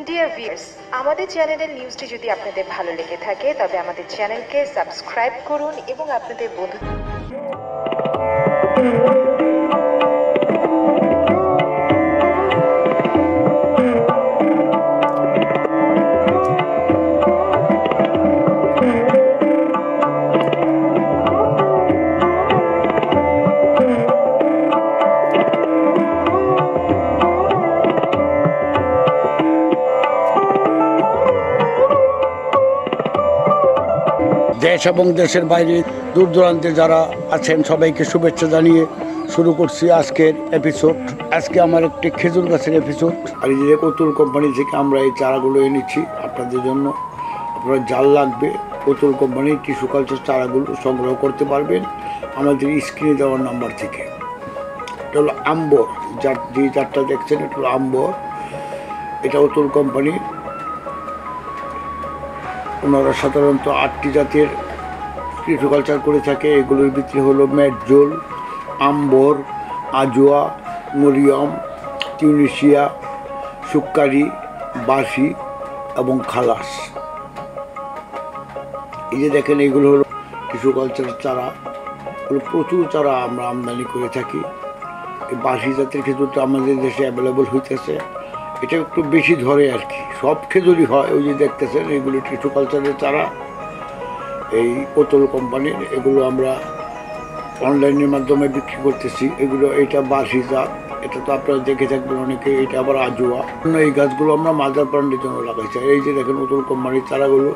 Dear viewers, আমাদের চ্যানেলের নিউজটি যদি আপনাদের ভালো লেগে থাকে তবে আমাদের চ্যানেলকে সাবস্ক্রাইব করুন এবং আপনাদের বন্ধু দেশ এবং দেশের বাইরে দূর দূরান্তে যারা আছেন সবাইকে শুভেচ্ছা জানিয়ে শুরু করছি আজকের এপিসোড। আজকে আমার একটি খেজুর গাছের এপিসোড। আর এই যে অতুল কোম্পানি থেকে আমরা এই চারাগুলো এনেছি আপনাদের জন্য। আপনার জাল লাগবে অতুল কোম্পানির টিস্যু কালচার চারাগুলো সংগ্রহ করতে পারবেন আমাদের স্ক্রিনে দেওয়ার নাম্বার থেকে। এটা হলো আম্বর, যে চারটা দেখছেন এটা হলো আম্বর। এটা অতুল কোম্পানির। ওনারা সাধারণত 8টি জাতের টিস্যু কালচার করে থাকে। এগুলোর ভিতরে হলো মেটজোল, আম্বর, আজোয়া, মরিয়ম, টিউনিশিয়া, সুক্কারি, বাসি এবং খালাস। এই যে দেখেন এইগুলো হলো টিস্যু কালচারের চারা। প্রচুর চারা আমরা আমদানি করে থাকি। এই বাসি জাতের খেজুরটা আমাদের দেশে অ্যাভেলেবল হইতেছে। এটা একটু বেশি ধরে আর কি, সব খেজুরই হয়। ওই যে দেখতেছেন এইগুলো টিস্যু কালচারের চারা, এই অতুল কোম্পানির। এগুলো আমরা অনলাইনের মাধ্যমে বিক্রি করতেছি। এগুলো এটা বাসি জাত, এটা তো আপনারা দেখে থাকবেন অনেকে। এটা আবার আজোয়া। এই গাছগুলো আমরা মাদার প্লান্টের জন্য লাগাইছি। এই যে দেখেন অতুল কোম্পানির চারাগুলো।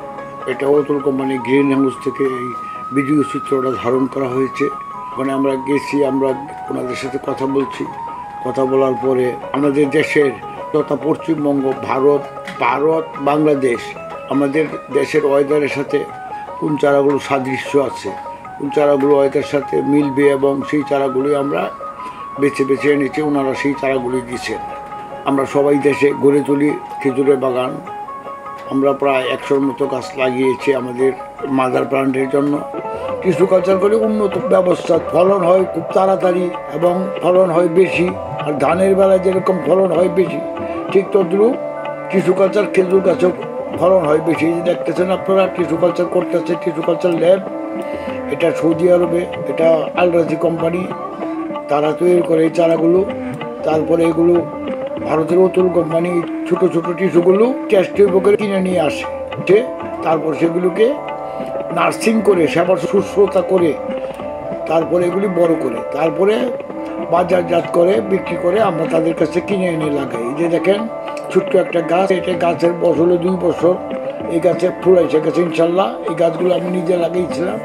এটা অতুল কোম্পানির গ্রিন হাউস থেকে এই ভিডিও চিত্রটা ধারণ করা হয়েছে। ওখানে আমরা গেছি, আমরা ওনাদের সাথে কথা বলছি। কথা বলার পরে আমাদের দেশের তথা পশ্চিমবঙ্গ, ভারত, বাংলাদেশ, আমাদের দেশের ওয়েদারের সাথে কোন চারাগুলো সাদৃশ্য আছে, কোন চারাগুলো ওয়েদারের সাথে মিলবে, এবং সেই চারাগুলোই আমরা বেছে বেছে এনেছি। ওনারা সেই চারাগুলি দিয়েছেন। আমরা সবাই দেশে গড়ে তুলি খেজুরের বাগান। আমরা প্রায় 100-র মতো গাছ লাগিয়েছি আমাদের মাদার প্লান্টের জন্য। টিস্যু কালচার করে উন্নত ব্যবস্থা, ফলন হয় খুব তাড়াতাড়ি এবং ফলন হয় বেশি। আর ধানের বেলায় যেরকম ফলন হয় বেশি, ঠিক তদ্রুপ টিস্যু কালচার খেজুর গাছেও ফলন হয় বেশি। দেখতেছেন আপনারা টিস্যু কালচার করতেছে টিস্যু কালচার ল্যাব। এটা সৌদি আরবে, এটা আলরাজি কোম্পানি, তারা তৈরি করে এই চারাগুলো। তারপরে এগুলো ভারতের অতুল কোম্পানি ছোটো ছোটো টিস্যুগুলো টেস্ট করে কিনে নিয়ে আসে। তারপর সেগুলোকে নার্সিং করে, সেবার শুশ্রূষা করে, তারপরে এগুলি বড় করে, তারপরে বাজারজাত করে বিক্রি করে আমরা তাদের কাছে কিনে এনে লাগাই। এই যে দেখেন ছোট্ট একটা গাছ, এটা গাছের বয়স হলো 2 বছর। এই গাছে ফুল এসে গেছে ইনশাল্লাহ। এই গাছগুলো আমি নিজে লাগিয়েছিলাম,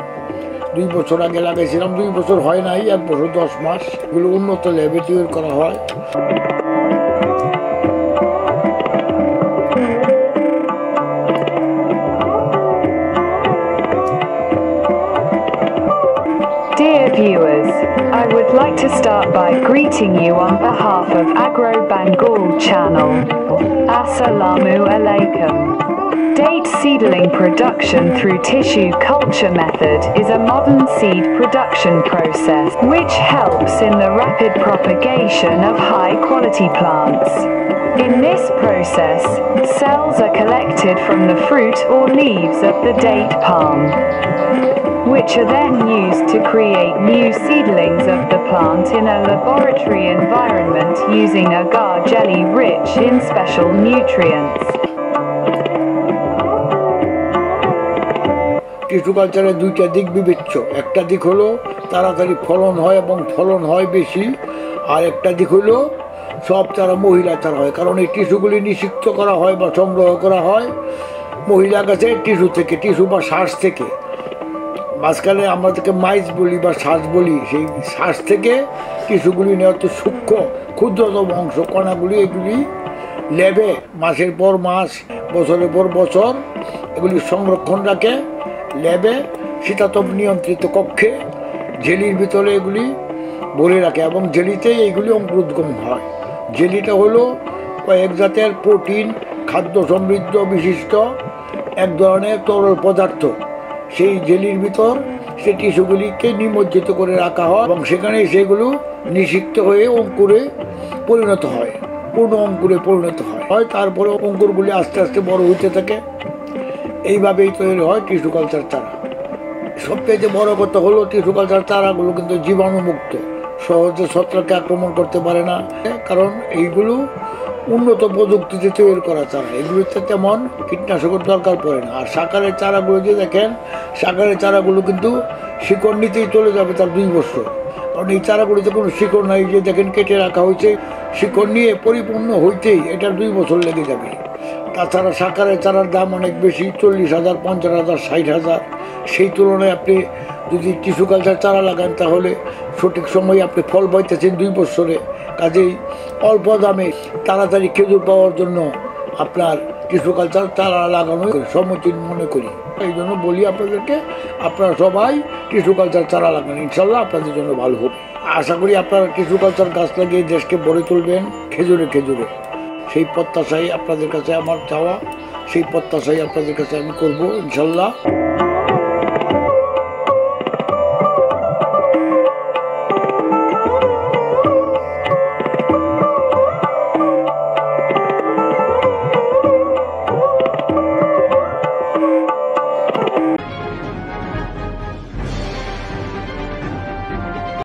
2 বছর আগে লাগাইছিলাম। 2 বছর হয় নাই, 1 বছর 10 মাস। এগুলো উন্নত ল্যাবে তৈরি করা হয়। Dear viewers, I would like to start by greeting you on behalf of Agro Bengal channel. Assalamu alaikum. Date seedling production through tissue culture method is a modern seed production process which helps in the rapid propagation of high quality plants. In this process, cells are collected from the fruit or leaves of the date palm, which are then used to create new seedlings of the plant in a laboratory environment using agar jelly rich in special nutrients. Tissue কালচারের 2টা দিক বিবেচ্য। একটা দিক হলো তাড়াতাড়ি ফলন হয় এবং ফলন হয় বেশি, আর একটা দিক হলো সব চারা মহিলা চারা হয়। কারণ এই টিস্যুগুলি নিষিক্ত করা হয় বা সংগ্রহ করা হয় মহিলা গাছের টিস্যু থেকে, টিস্যু বা শ্বাস থেকে। মাঝখানে আমরা তাকে মাইজ বলি বা শ্বাস বলি, সেই শ্বাস থেকে টিস্যুগুলি নেওয়া তো সূক্ষ্ম ক্ষুদ্রতম অংশ কণাগুলি, এগুলি ল্যাবে মাসের পর মাস, বছরের পর বছর এগুলি সংরক্ষণ রাখে ল্যাবে শীতাতপ নিয়ন্ত্রিত কক্ষে। জেলির ভিতরে এগুলি ভরে রাখে এবং জেলিতেই এইগুলি অঙ্কুরোদ্গম হয়। জেলিটা হলো কয়েক জাতের প্রোটিন খাদ্য সমৃদ্ধ বিশিষ্ট এক ধরনের তরল পদার্থ। সেই জেলির ভিতর সেই টিস্যুগুলিকে নিমজ্জিত করে রাখা হয় এবং সেখানে সেগুলো নিষিক্ত হয়ে অঙ্কুরে পরিণত হয়। পূর্ণ অঙ্কুরে পরিণত হয়, তারপরে অঙ্কুরগুলি আস্তে আস্তে বড় হইতে থাকে। এইভাবেই তৈরি হয় টিস্যু কালচার চারা। সবচেয়ে বড় কথা হলো টিস্যু কালচার চারাগুলো কিন্তু জীবাণুমুক্ত, সহজে ছত্রাককে আক্রমণ করতে পারে না, কারণ এইগুলো উন্নত প্রযুক্তিতে তৈরি করা চারা। এগুলিতে তেমন কীটনাশকের দরকার পড়ে না। আর সাকারের চারাগুলো যে দেখেন, সাকারের চারাগুলো কিন্তু শিকড় নিতেই চলে যাবে তার 2 বছর, কারণ এই চারাগুলিতে কোনো শিকড় নাই। যে দেখেন কেটে রাখা হয়েছে, শিকড় নিয়ে পরিপূর্ণ হইতেই এটার 2 বছর লেগে যাবে। তাছাড়া সাকারের চারার দাম অনেক বেশি, 40,000, 50,000, 60,000। সেই তুলনায় আপনি যদি টিস্যু কালচার চারা লাগান তাহলে সঠিক সময়ে আপনি ফল পাইতেছেন 2 বছরে। কাজেই অল্প দামে তাড়াতাড়ি খেজুর পাওয়ার জন্য আপনার টিস্যু কালচার চারা লাগানো সমীচীন মনে করি। এই জন্য বলি আপনাদেরকে, আপনারা সবাই টিস্যু কালচার চারা লাগান, ইনশাল্লাহ আপনাদের জন্য ভালো হবে। আশা করি আপনারা টিস্যু কালচার গাছ লাগিয়ে দেশকে গড়ে তুলবেন খেজুরে খেজুরে। সেই প্রত্যাশাই আপনাদের কাছে আমার চাওয়া, সেই প্রত্যাশাই আপনাদের কাছে আমি করবো ইনশাল্লাহ।